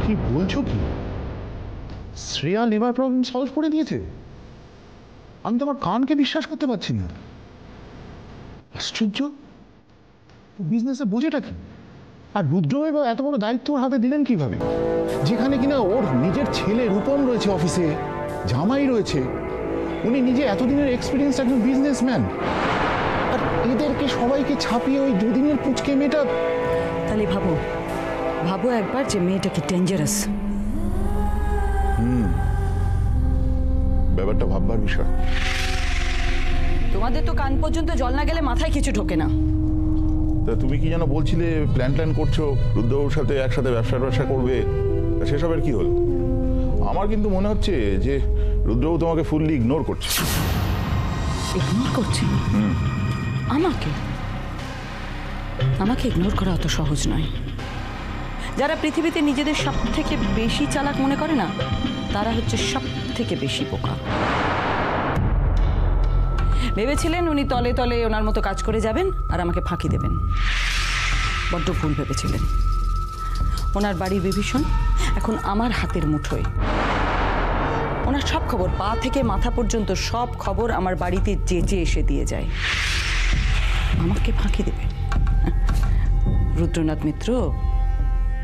কি বলছো কি? শ্রেয়া লিভার প্রবলেম সলভ করে দিয়েছে? আমি তো আমার কানকে বিশ্বাস করতে পারছি না। আশ্চর্য, বিজনেসে বোঝেটা কি? আর রুদ্রবাবু এত বড় দায়িত্ব ওর হাতে দিলেন কিভাবে, যেখানে কিনা ওর নিজের ছেলে রূপম রয়েছে অফিসে, জামাই রয়েছে, উনি নিজে এতদিনের এক্সপিরিয়েন্স একজন বিজনেসম্যান, আর এদেরকে সবাইকে ছাপিয়ে ওই দুদিনের পুচকে মেয়েটা। তাহলে ভাবো ভাবো একবার যে মেয়েটা কি ডেঞ্জারাস। ব্যাপারটা ভাববার বিষয়। তোমাদের তো কান পর্যন্ত জল না গেলে মাথায় কিছু ঢোকে না। তা তুমি কি যেন বলছিলে প্ল্যান করছো রুদ্রবাবুর সাথে একসাথে ব্যবসা করবে, সেসবের কি হলো? আমার কিন্তু মনে হচ্ছে যে রুদ্রবাবু তোমাকে ফুললি ইগনোর করছে। ইগনোর করছে? আমাকে আমাকে ইগনোর করা অত সহজ নয়। যারা পৃথিবীতে নিজেদের সব থেকে বেশি চালাক মনে করে না, তারা হচ্ছে সব থেকে বেশি বোকা। ভেবেছিলেন উনি তলে তলে ওনার মতো কাজ করে যাবেন আর আমাকে ফাঁকি দেবেন। বড্ড ভুল ভেবেছিলেন। ওনার বাড়ির বিভীষণ এখন আমার হাতের মুঠোয়। ওনার সব খবর, পা থেকে মাথা পর্যন্ত সব খবর আমার বাড়িতে যেচে এসে দিয়ে যায়। আমাকে ফাঁকি দেবে? রুদ্রনাথ মিত্র,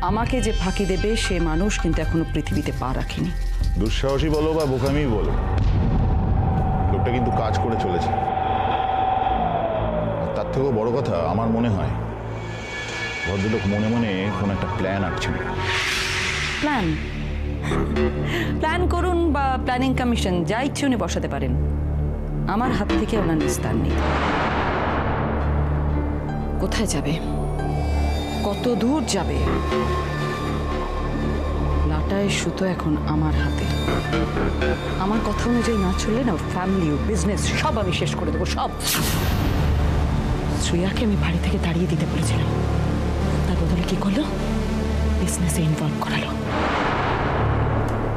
আমাকে যে ফাঁকি দেবে সে মানুষ কিন্তু এখনো পৃথিবীতে পা রাখেনি। দুঃসাহসী বলো বা বোকামি বলো, লোকটা কিন্তু কাজ করে চলেছে। তার থেকেও বড় কথা আমার মনে হয় ভদ্রলোক মনে মনে কোন একটা প্ল্যান আঁকছেন। প্ল্যান করুন বা প্ল্যানিং কমিশন, যা ইচ্ছে উনি বসাতে পারেন। আমার হাত থেকে ওনার নিস্তার নেই। কোথায় যাবে, কত দূর যাবে, লাটায় সুতো এখন আমার হাতে। আমার কথা অনুযায়ী না চললে না, ওর ফ্যামিলি, ওর বিজনেস সব আমি শেষ করে দেবো, সব। শ্রেয়াকে আমি বাড়ি থেকে তাড়িয়ে দিতে বলেছিলাম, তার বদলে কি করলো? বিজনেসে ইনভলভ করালো।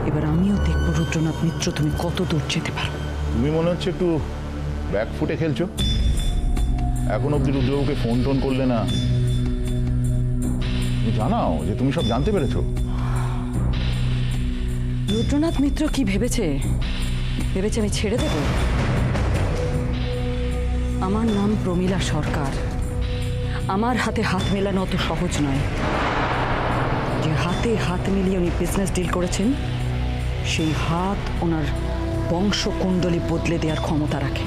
এবার আমিও দেখবো রুদ্রনাথ মিত্র তুমি কত দূর যেতে পারো। তুমি মনে হচ্ছে একটু ব্যাক ফুটে খেলছো। এখন অব্দি রুদ্রবাবুকে ফোন টোন করলে না, তুমি জানাও যে তুমি সব জানতে পেরেছো। রুদ্রনাথ মিত্র কি ভেবেছে আমি ছেড়ে দেব? আমার নাম প্রমীলা সরকার। আমার হাতে হাত মেলানো অত সহজ নয়। যে হাতে হাত মিলিয়ে উনি বিজনেস ডিল করেছেন, সেই হাত ওনার বংশকুণ্ডলী বদলে দেওয়ার ক্ষমতা রাখে।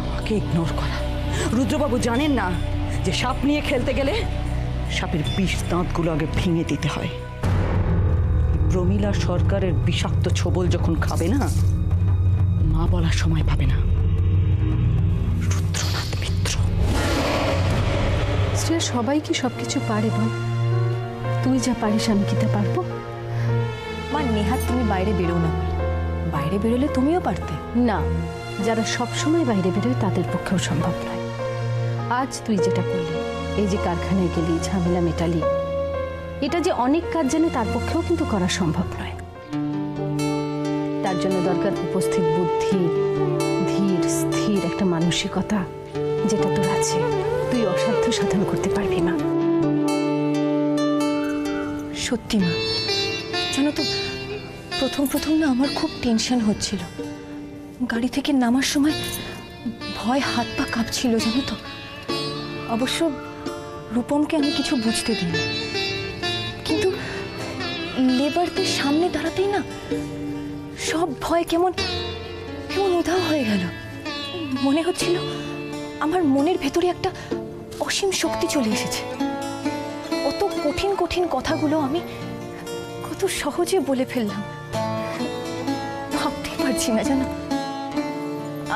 আমাকে ইগনোর করা। রুদ্রবাবু জানেন না যে সাপ নিয়ে খেলতে গেলে সাপের বিষ দাঁতগুলো আগে ভেঙে দিতে হয়। প্রমীলা সরকারের বিষাক্ত ছোবল যখন খাবে না, মা বলার সময় পাবে না। রুদ্রনাথ মিত্র। শ্রেয়া, সবাই কি সবকিছু পারে বল? তুই যা পারিস আমি কি তা পারবো? মা, নেহাত তুমি বাইরে বেরো না। বাইরে বেরোলে তুমিও পারতে। না, যারা সবসময় বাইরে বেরোয় তাদের পক্ষেও সম্ভব নয়। আজ তুই যেটা করলি, এই যে কারখানায় গেলি, ঝামেলা মেটালি, এটা যে অনেক কাজ জানে তার পক্ষেও কিন্তু করা সম্ভব নয়। তার জন্য দরকার উপস্থিত বুদ্ধি, ধীর স্থির একটা মানসিকতা, যেটা তোর আছে। তুই অসাধ্য সাধন করতে পারবি না। সত্যি মা, জানো তো প্রথম না আমার খুব টেনশন হচ্ছিল। গাড়ি থেকে নামার সময় ভয় হাত পা কাঁপছিল, জানো তো। অবশ্য রূপমকে আমি কিছু বুঝতে দিইনি, কিন্তু লেবারদের সামনে দাঁড়াতেই না সব ভয় কেমন উধাও হয়ে গেল। মনে হচ্ছিল আমার মনের ভেতরে একটা অসীম শক্তি চলে এসেছে। অত কঠিন কথাগুলো আমি কত সহজে বলে ফেললাম, ভাবতেই পারছি না জানো।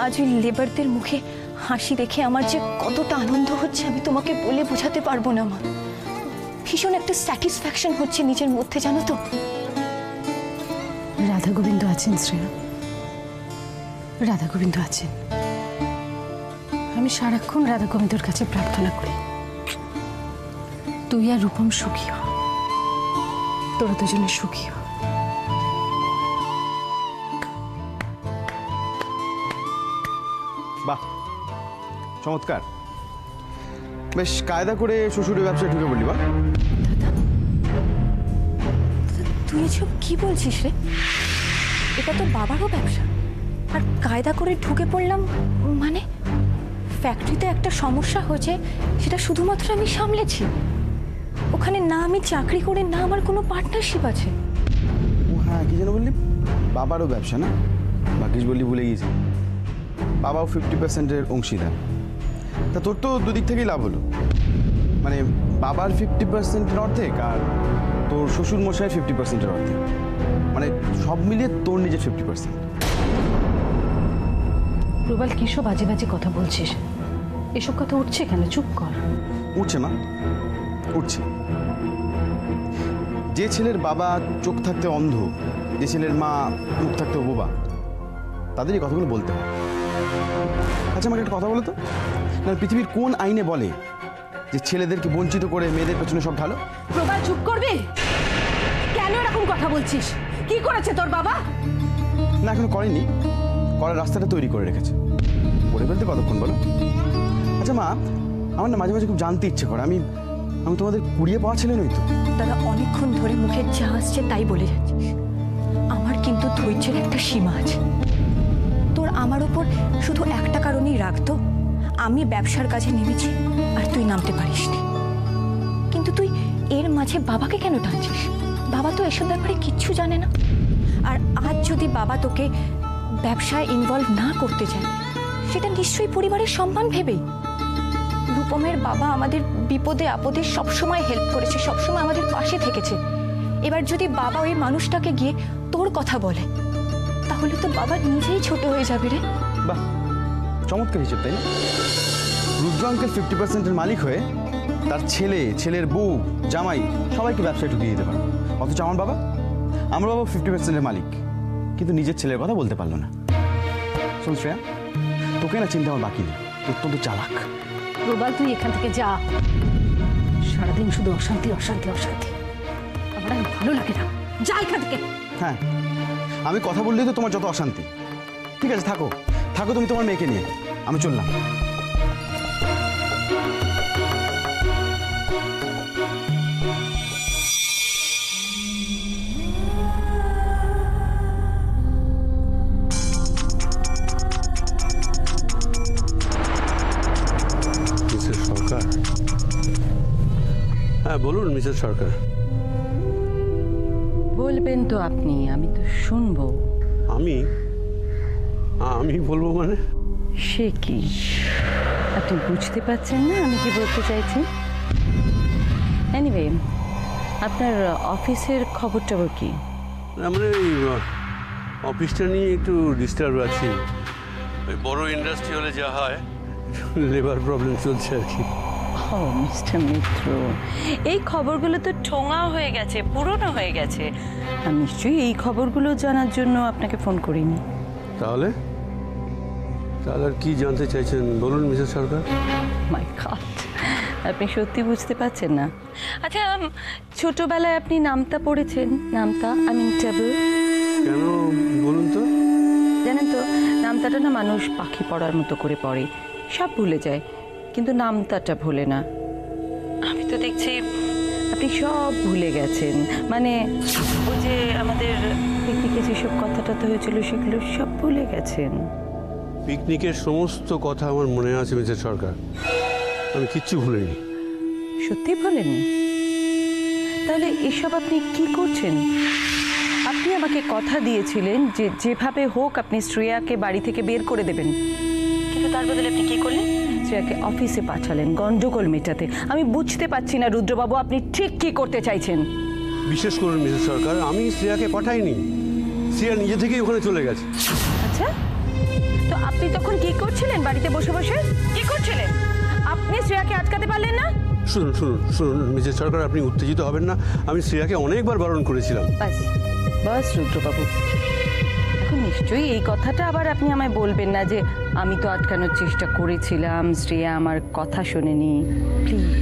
আজ ওই লেবারদের মুখে হাসি দেখে আমার যে কতটা আনন্দ হচ্ছে আমি তোমাকে বলে বোঝাতে পারবো না মা। ভীষণ একটা স্যাটিসফ্যাকশন হচ্ছে নিজের মধ্যে, জানো তো। রাধা গোবিন্দ আছেন শ্রেয়া, রাধা গোবিন্দ আছেন। আমি সারাক্ষণ রাধা গোবিন্দর কাছে প্রার্থনা করি তুই আর রূপম সুখী হ, তোরা দুজনে সুখী হ। বাহ, চমৎকার। বেশ কায়দা করে শ্বশুরের ব্যবসায় ঢুকে পড়লি বা? তুই এসব কি বলছিস রে? এটা তো বাবারও ব্যবসা, আর কায়দা করে ঢুকে পড়লাম মানে? ফ্যাক্টরিতে একটা সমস্যা হয়েছে, সেটা শুধুমাত্র আমি সামলেছি। ওখানে না আমি চাকরি করে, না আমার কোনো পার্টনারশিপ আছে। ও হ্যাঁ, কি যেন বললি? বাবারও ব্যবসা না? বাকিস বললি, ভুলে গিয়েছি। বাবাও 50%-এর অংশীদার। তা তোর তো দুদিক থেকেই লাভ হলো, মানে বাবার 50%-এর অর্ধেক আর তোর শ্বশুর মশাইয়ের 50%-এর অর্ধেক, মানে সব মিলিয়ে তোর নিজের 50%। প্রবাল, কি সব বাজে বাজে কথা বলছিস? এসব কথা উঠছে কেন? চুপ কর। উঠছে মা, উঠছে। যে ছেলের বাবা চোখ থাকতে অন্ধ, যে ছেলের মা মুখ থাকতে বোবা, তাদের এই কথাগুলো বলতে হয়। আচ্ছা আমাকে একটা কথা বলো তো, না পৃথিবীর কোন আইনে বলে যে ছেলেদেরকে বঞ্চিত করে মেয়েদের পেছনে সব ঢালো? প্রবাল, চুপ করবি? কেন এরকম কথা বলছিস? কি করেছে তোর বাবা? না এখনো করেনি, করার রাস্তাটা তৈরি করে রেখেছে। করে ফেলতে কতক্ষণ বলো? আচ্ছা মা, আমার না মাঝে মাঝে খুব জানতে ইচ্ছে করে, আমি তোমাদের কুড়িয়ে পাওয়া ছেলে নই তো? দাদা, অনেকক্ষণ ধরে মুখে যা আসছে তাই বলে যাচ্ছিস। আমার কিন্তু ধৈর্যের একটা সীমা আছে। তোর আমার ওপর শুধু একটা কারণেই রাখতো, আমি ব্যবসার কাজে নেমেছি আর তুই নামতে পারিসনি। কিন্তু তুই এর মাঝে বাবাকে কেন টানছিস? বাবা তো এসব ব্যাপারে কিচ্ছু জানে না। আর আজ যদি বাবা তোকে ব্যবসায় ইনভলভ না করতে চায়, সেটা নিশ্চয়ই পরিবারের সম্মান ভেবেই। রূপমের বাবা আমাদের বিপদে আপদে সবসময় হেল্প করেছে, সবসময় আমাদের পাশে থেকেছে। এবার যদি বাবা ওই মানুষটাকে গিয়ে তোর কথা বলে, তাহলে তো বাবা নিজেই ছোট হয়ে যাবে রে। বাহ, চমৎকার হিসেব, তাই না? রুদ্র আঙ্কেল 50%-এর মালিক হয়ে তার ছেলে, ছেলের বউ, জামাই সবাইকে ব্যবসায় ঢুকিয়ে দিতে পারে। অথচ আমার বাবা 50%-এর মালিক, কিন্তু নিজের ছেলের কথা বলতে পারলো না। শোন শ্রেয়া, তোকে না চিন্তা আমার বাকি নেই, তোর তো চালাক। প্রবাল, তুই এখান থেকে যা। সারাদিন শুধু অশান্তি অশান্তি অশান্তি, আমার আর ভালো লাগে না। যা এখান থেকে। হ্যাঁ, আমি কথা বললেই তো তোমার যত অশান্তি। ঠিক আছে, থাকো থাকো তুমি তোমার মেয়েকে নিয়ে, আমি চললাম। মিসেস সরকার? হ্যাঁ বলুন মিসেস সরকার। বলবেন তো আপনি, আমি তো শুনবো। আমি বলবো মানে? সে কি, আপনি বুঝতে পারছেন না আমি কি বলতে চাইছি? এনিওয়ে, আপনার অফিসের খবর টবর কি? আমরা এই অফিসটা নিয়ে একটু ডিস্টার্ব আছি। ওই বড় ইন্ডাস্ট্রি হলে যা হয়, লেবার প্রবলেম চলছে আর কি। ও মিস্টার মিত্র, এই খবরগুলো তো ঠোঙা হয়ে গেছে, পুরনো হয়ে গেছে। আমি নিশ্চয়ই এই খবরগুলো জানার জন্য আপনাকে ফোন করিনি। তাহলে আর কি জানতে চাইছেন বলুন মিসেস সরকার। মাই গড, আপনি সত্যি বুঝতে পারছেন না। আচ্ছা, ছোটবেলায় আপনি নামতা পড়েছেন? নামতা, আই মিন টেবল। কেন বলুন তো? জানেন তো, নামতাটা না মানুষ পাখি পড়ার মতো করে পড়ে, সব ভুলে যায়, কিন্তু নামতাটা ভুলে না। আমি তো দেখছি আপনি সব ভুলে গেছেন। মানে ওই যে আমাদের পিকনিকে যেসব কথাটা তো হয়েছিল, সেগুলো সব ভুলে গেছেন। পিকনিকের সমস্ত কথা আমার মনে আছে মিসেস সরকার, আমি কিচ্ছু ভুলিনি। সত্যি ভুলেননি? তাহলে এসব আপনি কি করছেন? আপনি আমাকে কথা দিয়েছিলেন যে যেভাবে হোক আপনি শ্রেয়াকে বাড়ি থেকে বের করে দেবেন, কিন্তু তার বদলে আপনি কি করলেন? শ্রেয়াকে অফিসে পাঠালেন গন্ডগোল মেটাতে। আমি বুঝতে পারছি না রুদ্রবাবু, আপনি ঠিক কি করতে চাইছেন? বিশেষ করুন মিসেস সরকার, আমি শ্রেয়াকে পাঠাইনি, শ্রেয়া নিজে থেকেই ওখানে চলে গেছে। আচ্ছা, তো আপনি তখন কি করছিলেন বাড়িতে বসে বসে? কি করছিলেন? আপনি শ্রেয়াকে আটকাতে পারলেন না? শুনুন মিসেস সরকার, আপনি উত্তেজিত হবেন না। আমি শ্রেয়াকে অনেকবার বারণ করেছিলাম। বাস রুদ্রবাবু, এখন নিশ্চয়ই এই কথাটা আবার আপনি আমায় বলবেন না যে আমি তো আটকানোর চেষ্টা করেছিলাম, শ্রেয়া আমার কথা শোনেনি। প্লিজ,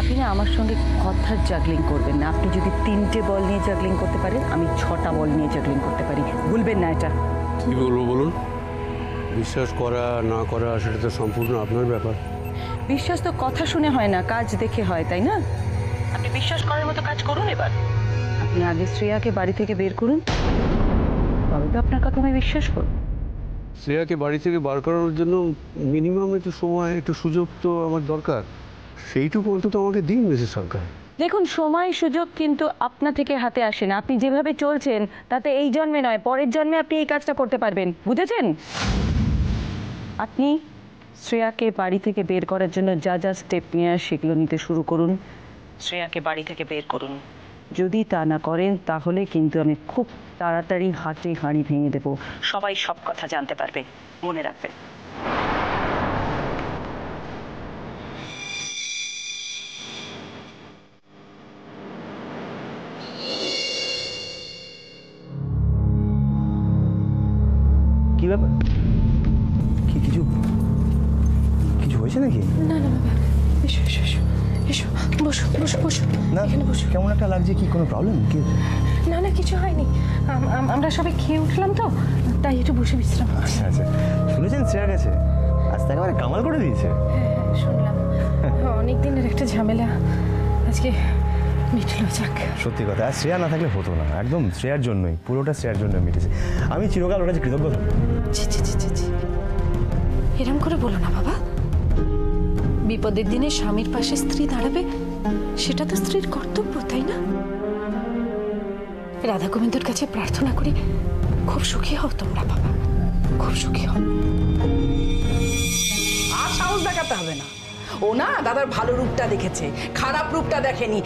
আপনি না আমার সঙ্গে কথার জাগলিং করবেন না। আপনি যদি 3টে বল নিয়ে জাগলিং করতে পারেন, আমি 6টা বল নিয়ে জাগলিং করতে পারি। ভুলবেন না এটা। কি বলবো বলুন? বিশ্বাস করা না করা সেটা তো সম্পূর্ণ আপনার ব্যাপার। বিশ্বাস তো কথা শুনে হয় না, কাজ দেখে হয়, তাই না? আপনি বিশ্বাস করার মতো কাজ করুন এবার। আপনি আগে শ্রেয়াকে বাড়ি থেকে বের করুন, তবে তো আপনার কথা আমি বিশ্বাস করব। শ্রেয়াকে বাড়ি থেকে বার করানোর জন্য মিনিমাম একটু সময়, একটু সুযোগ তো আমার দরকার। সেইটুকু অন্তত আমাকে দিন মিসেস সরকার। দেখুন, সময় সুযোগ কিন্তু আপনা থেকে হাতে আসে না। আপনি যেভাবে চলছেন তাতে এই জন্মে নয়, পরের জন্মে আপনি এই কাজটা করতে পারবেন, বুঝেছেন? আপনি শ্রেয়াকে বাড়ি থেকে বের করার জন্য যা যা স্টেপ নিয়ে সেগুলো নিতে শুরু করুন। শ্রেয়াকে বাড়ি থেকে বের করুন। যদি তা না করেন তাহলে কিন্তু আমি খুব তাড়াতাড়ি হাতে হাঁড়ি ভেঙে দেবো, সবাই সব কথা জানতে পারবে, মনে রাখবেন। কি ব্যাপার? কি কিছু কিছু হয়েছে নাকি? না না বাবা, এসো এসো এসো এসো, বসো বসো বসো, না এখানে বসো। কেমন একটা লাগছে, কি কোনো প্রবলেম কি? না না, কিছু হয়নি। আমরা সবাই খেয়ে উঠলাম তো, তাই একটু বসে বিশ্রাম। আচ্ছা আচ্ছা, শুনেছেন শ্রেয়া গেছে? আজ তো একেবারে কামাল করে দিয়েছে। হ্যাঁ হ্যাঁ, শুনলাম। অনেক দিনের একটা ঝামেলা আজকে মিটলো, যাক। সত্যি কথা, আর শ্রেয়া না থাকলে হতো না, একদম শ্রেয়ার জন্যই, পুরোটা শ্রেয়ার জন্য মিটেছে। আমি চিরকাল ওর কাছে কৃতজ্ঞ। ছি ছি ছি ছি ছি, এরম করে বলো না বাবা। বিপদের দিনে স্বামীর পাশে স্ত্রী দাঁড়াবে, সেটা তো স্ত্রীর কর্তব্য, তাই না? রাধা গোবিন্দর কাছে প্রার্থনা করি, খুব সুখী হও তোমরা বাবা, খুব সুখী হও। আর সাহস দেখাতে হবে না। ও না দাদার ভালো রূপটা দেখেছে, খারাপ রূপটা দেখেনি।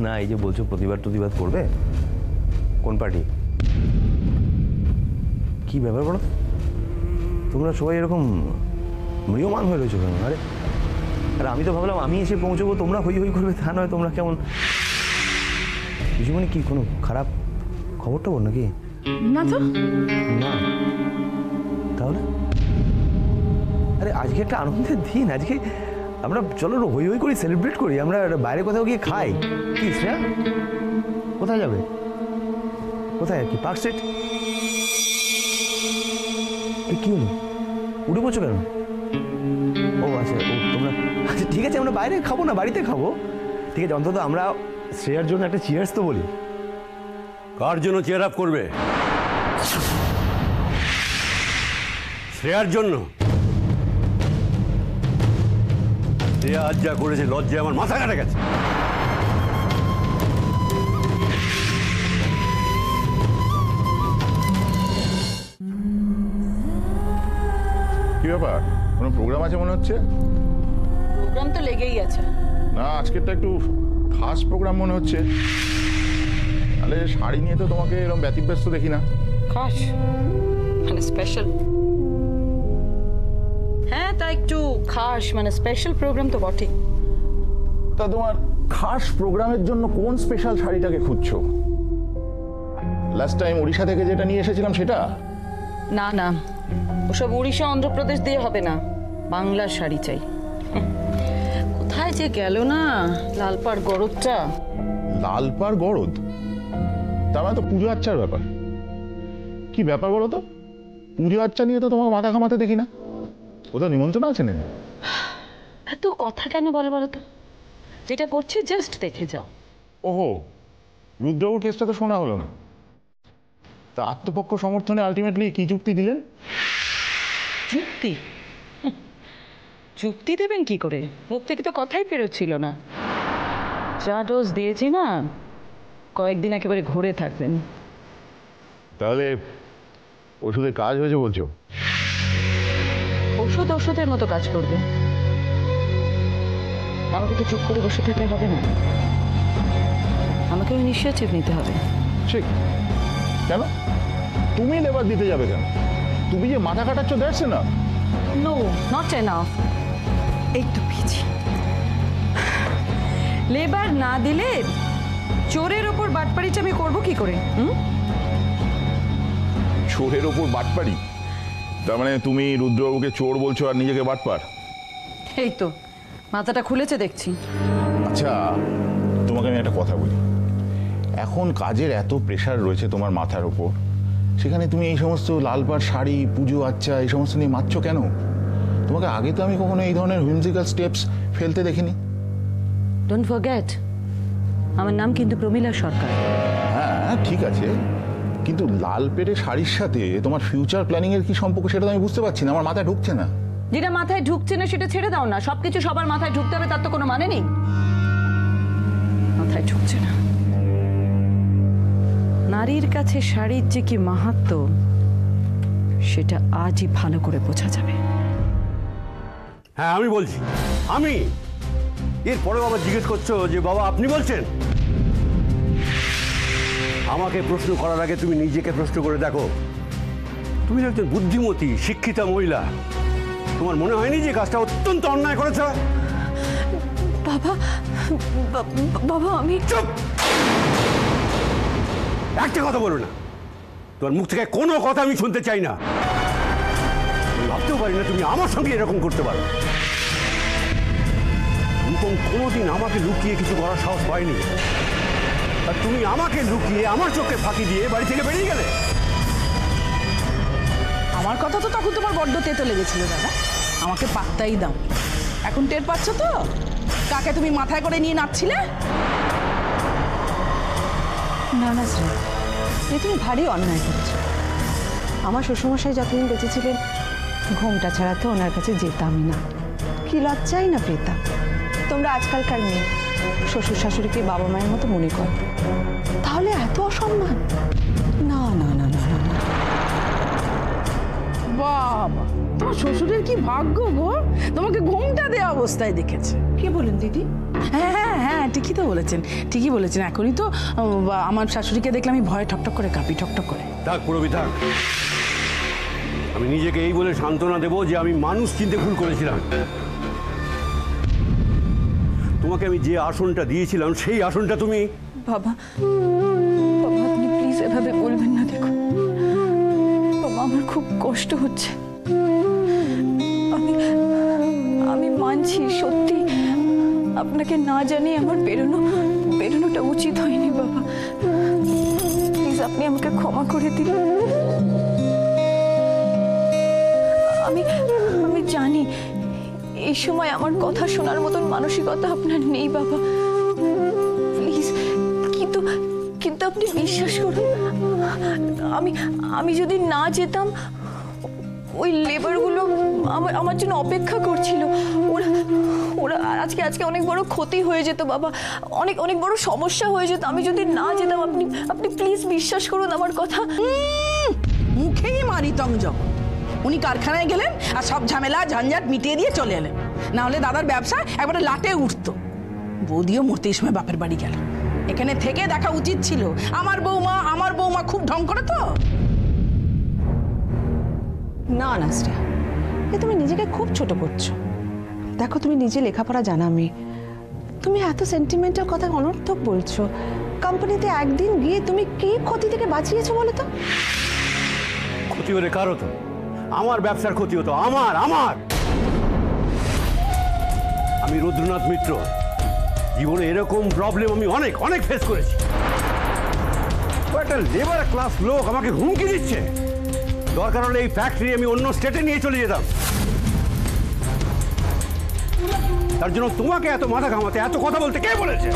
না, এই যে বলছো প্রতিবাদ করবে, কোন পার্টি? কি ব্যাপার বলো? তোমরা সবাই এরকম ম্রিয়মান হয়ে রয়েছো কেন? আরে আমি তো ভাবলাম আমি এসে পৌঁছবো, তোমরা হই হই করবে, তা নয়। তোমরা কেমন কিছু মানে কি, কোনো খারাপ খবরটা বল নাকি? না তো। না তাহলে? আরে আজকে একটা আনন্দের দিন, আজকে আমরা চলো হই হই করি, সেলিব্রেট করি, আমরা বাইরে কোথাও গিয়ে খাই। কি শ্রেয়া, কোথায় যাবে? কোথায় আর কি? Park street? কি হলো, উঠে পড়ছো কেন? ও আচ্ছা, ও তোমরা আচ্ছা ঠিক আছে, আমরা বাইরে খাবো না, বাড়িতে খাবো। ঠিক আছে, অন্তত আমরা শ্রেয়ার জন্য একটা চিয়ার্স তো বলি। কার জন্য চেয়ার আপ করবে? শ্রেয়ার জন্য? শ্রেয়া আজ যা করেছে, লজ্জায় আমার মাথা কাটা গেছে। কি ব্যাপার, কোনো প্রোগ্রাম আছে মনে হচ্ছে? প্রোগ্রাম তো লেগেই আছে। না, আজকেরটা একটু খাস প্রোগ্রাম মনে হচ্ছে। তাহলে শাড়ি নিয়ে তো তোমাকে এরকম ব্যতিব্যস্ত দেখি না। খাস মানে স্পেশাল? হ্যাঁ, তা একটু খাস মানে স্পেশাল প্রোগ্রাম তো বটেই। তা তোমার খাস প্রোগ্রামের জন্য কোন স্পেশাল শাড়িটাকে খুঁজছো? লাস্ট টাইম উড়িষ্যা থেকে যেটা নিয়ে এসেছিলাম সেটা? না না, ওসব উড়িষ্যা অন্ধ্রপ্রদেশ দিয়ে হবে না, বাংলার শাড়ি চাই। কোথায় যে গেল না লালপাড় গরদটা? লালপাড় গরদ? তার মানে তো পুজো আচ্চার ব্যাপার। কি ব্যাপার বলো তো, পুজো আচ্চা নিয়ে তো তোমাকে মাথা ঘামাতে দেখি না। কোথাও নিমন্ত্রণ আছে নাকি? এত কথা কেন বলে বলো তো? যেটা করছে জাস্ট দেখে যাও। ওহো, রুদ্রবাবুর কেসটা তো শোনা হলো না। তা আত্মপক্ষ সমর্থনে আলটিমেটলি কি যুক্তি দিলেন? যুক্তি? যুক্তি দেবেন কি করে? মুখ থেকে তো কথাই বেরোচ্ছিল না। যা ডোজ দিয়েছি না, কয়েকদিন একেবারে ঘুরে থাকবেন। তাহলে ওষুধের কাজ হয়েছে বলছো? ওষুধ ওষুধের মতো কাজ করবে, আমাকে তো চুপ করে বসে থাকলে হবে না। আমাকে ওই ইনিশিয়েটিভ নিতে হবে। ঠিক কেন? তুমি লেবার দিতে যাবে কেন? তুমি যে মাথা কাটাচ্ছ দ্যাটস না। No, not enough. একটু পিছি। লেবার না দিলে চোরের ওপর বাটপাড়িটা আমি করবো কি করে? চোরের ওপর বাটপাড়ি? তার মানে তুমি রুদ্রবাবুকে চোর বলছো আর নিজেকে বাটপার? এই তো মাথাটা খুলেছে দেখছি। আচ্ছা, তোমাকে আমি একটা কথা বলি। এখন কাজের এত প্রেশার রয়েছে তোমার মাথার ওপর, সেখানে তুমি এই সমস্ত লালপাড় শাড়ি, পুজো আচ্ছা এই সমস্ত নিয়ে মারছ কেন? তোমাকে আগে তো আমি কখনো এই ধরনের হুইমজিক্যাল স্টেপস ফেলতে দেখিনি। ডোন্ট ফরগেট, আমার নাম কিন্তু প্রমীলা সরকার। হ্যাঁ ঠিক আছে, কিন্তু লাল পেটে শাড়ির সাথে তোমার ফিউচার প্ল্যানিং এর কি সম্পর্ক সেটা তো আমি বুঝতে পারছি না, আমার মাথায় ঢুকছে না। যেটা মাথায় ঢুকছে না সেটা ছেড়ে দাও না। সবকিছু সবার মাথায় ঢুকতে হবে তার তো কোনো মানে নেই। মাথায় ঢুকছে না। নারীর কাছে শাড়ির যে কি মাহাত্ম্য সেটা আজই ভালো করে বোঝা যাবে। হ্যাঁ আমি বলছি, আমি। এরপরেও আবার জিজ্ঞেস করছো যে বাবা আপনি বলছেন? আমাকে প্রশ্ন করার আগে তুমি নিজেকে প্রশ্ন করে দেখো। তুমি একজন বুদ্ধিমতী শিক্ষিতা মহিলা, তোমার মনে হয়নি যে কাজটা অত্যন্ত অন্যায় করেছ? বাবা, বাবা আমি চুপ! একটা কথা বলো না, তোমার মুখ থেকে কোনো কথা আমি শুনতে চাই না। আমি ভাবতেও পারি না তুমি আমার সঙ্গে এরকম করতে পারো। রূপম কোনোদিন আমাকে লুকিয়ে কিছু করার সাহস পায়নি, আর তুমি আমাকে লুকিয়ে আমার চোখে ফাঁকি দিয়ে বাড়ি থেকে বেরিয়ে গেলে। আমার কথা তো তখন তোমার বড্ড তেতো লেগেছিল দাদা, আমাকে পাত্তাই দাও। এখন টের পাচ্ছ তো কাকে তুমি মাথায় করে নিয়ে নাচছিলে? না না শ্রেয়া, এ তুমি ভারী অন্যায় করেছো। আমার শ্বশুরমশাই যতদিন বেঁচে ছিলেন ঘোমটা ছাড়া তো ওনার কাছে যেতামই না। কি লজ্জাই না পেতাম। তোমরা আজকালকার মেয়ে শ্বশুর শাশুড়িকে বাবা মায়ের মতো মনে করো, তাহলে এত অসম্মান? না না না না না। বাবা, তোমার শ্বশুরের কি ভাগ্য গো, তোমাকে ঘুমটা দেওয়া অবস্থায় দেখেছে। কি বলেন দিদি? হ্যাঁ হ্যাঁ হ্যাঁ, ঠিকই তো বলেছেন, ঠিকই বলেছেন। এখনই তো আমার শাশুড়িকে দেখলে আমি ভয়ে ঠকঠক করে কাঁপি, ঠকঠক করে। থাক পুরবি থাক। আমি নিজেকে এই বলে সান্ত্বনা দেবো যে আমি মানুষ চিনতে ভুল করেছিলাম। তোমাকে আমি যে আসনটা দিয়েছিলাম সেই আসনটা তুমি। বাবা, বাবা আপনি প্লিজ এভাবে বলবেন না। দেখো বাবা, আমার খুব কষ্ট হচ্ছে। আমি মানছি সত্যি আপনাকে না জানিয়ে আমার বেরোনোটা উচিত হয়নি। বাবা প্লিজ আপনি আমাকে ক্ষমা করে দিন। আমি জানি এই সময় আমার কথা শোনার মতন মানসিকতা আপনার নেই বাবা, প্লিজ। কিন্তু আপনি বিশ্বাস করুন, আমি যদি না যেতাম ওই লেবারগুলো আমার জন্য অপেক্ষা করছিল। ওরা আজকে অনেক বড় ক্ষতি হয়ে যেত বাবা, অনেক বড় সমস্যা হয়ে যেত আমি যদি না যেতাম। আপনি প্লিজ বিশ্বাস করুন আমার কথা। মুখেই মারি তংজক। উনি কারখানায় গেলেন আর সব ঝামেলা ঝঞ্ঝাট মিটিয়ে দিয়ে চলে এলেন, না হলে দাদার ব্যবসা একবারে লাটে উঠতো। বৌদিও মরতে এই সময় বাপের বাড়ি গেল। এখানে থেকে দেখা উচিত ছিল। আমার বৌমা খুব ঢং করে তো। না না শ্রেয়া, এ তুমি নিজেকে খুব ছোট করছো। দেখো তুমি নিজে লেখাপড়া জানা মেয়ে, তুমি এত সেন্টিমেন্টাল কথা অনর্থক বলছো। কোম্পানিতে একদিন গিয়ে তুমি কি ক্ষতি থেকে বাঁচিয়েছো বলো তো? ক্ষতি হলে কার হতো? আমার ব্যবসার ক্ষতি হতো। আমার আমি রুদ্রনাথ মিত্র, জীবনে এরকম প্রবলেম আমি অনেক ফেস করেছি। একটা লেবার ক্লাস লোক আমাকে হুমকি দিচ্ছে, দরকার হলে এই ফ্যাক্টরি আমি অন্য স্টেটে নিয়ে চলে যেতাম। তার জন্য তোমাকে এত মাথা ঘামাতে, এত কথা বলতে কে বলেছে?